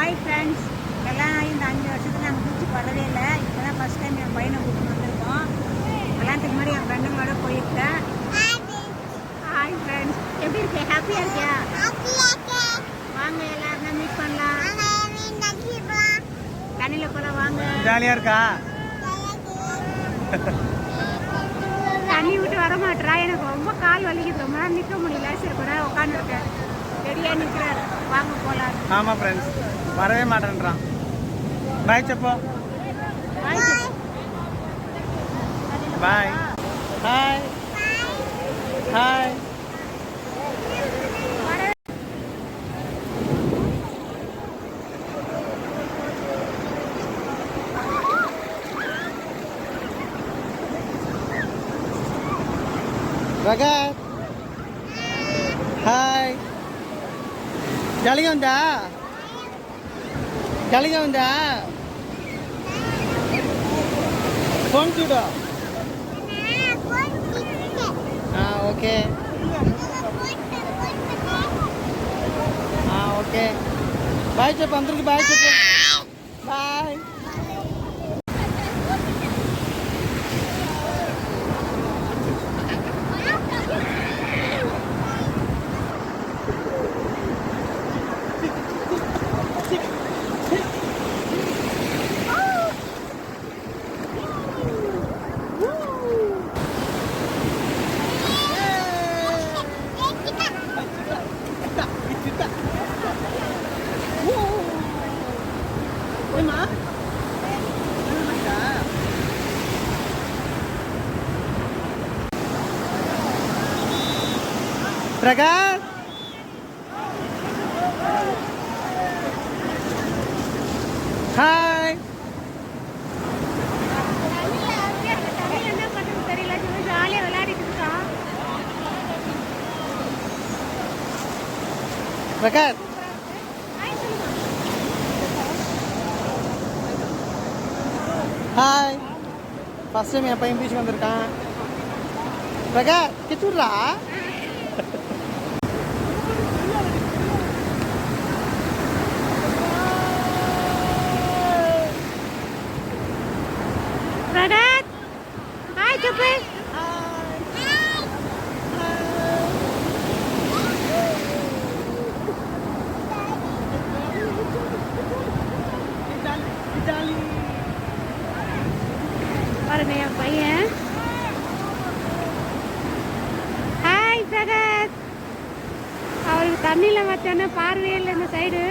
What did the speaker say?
Hi friends, எல்லாம் இந்த 5 வருஷத்தில் நாங்கள் பீச்சுக்கு வரவே இல்லை. இப்போ தான் ஃபஸ்ட் டைம் என் பையனை கூப்பிட்டு வந்திருக்கோம். கல்யாணத்துக்கு முன்னாடி என் ஃப்ரெண்டுங்களோட போயிருக்கேன். ஹாய் ஃப்ரெண்ட்ஸ், எப்படி இருக்கு? ஹாப்பியாக இருக்கியா? வாங்க எல்லாருமே மீட் பண்ணலாம். தண்ணியில் போகலாம் வாங்க. ஜாலியாக இருக்கா? தண்ணி விட்டு வர மாட்டேறா. எனக்கு ரொம்ப கால் வலிக்குது. ரொம்ப நேரம் நிற்க முடியல. சரி கூட உட்காந்துருக்கேன். ரெடியாக நிற்கிறார். வாங்க போகலாம். ஆமாம் ஃப்ரெண்ட்ஸ், வரவே மாட்டேன்றான். பாய் செப்போ. பாய். Hi hi. రగత్ హాయ్. చలిగా ఉందా? చలిగా ఉందా? ఫోన్ చూడు. Okay okay. బాయ్ చెప్పు అందరికి. బాయ్ చెప్పు. Bye. Ragat. Hi. Ragat. Hi. First time apa yang bisa nganterkan? Ragat, kecurah. Ragat, hai coba. பாருங்க என் பையன். ஹாய் பிரகத். அவருக்கு தண்ணியில் வச்சோன்னே பார்வையே இல்லை இந்த சைடு.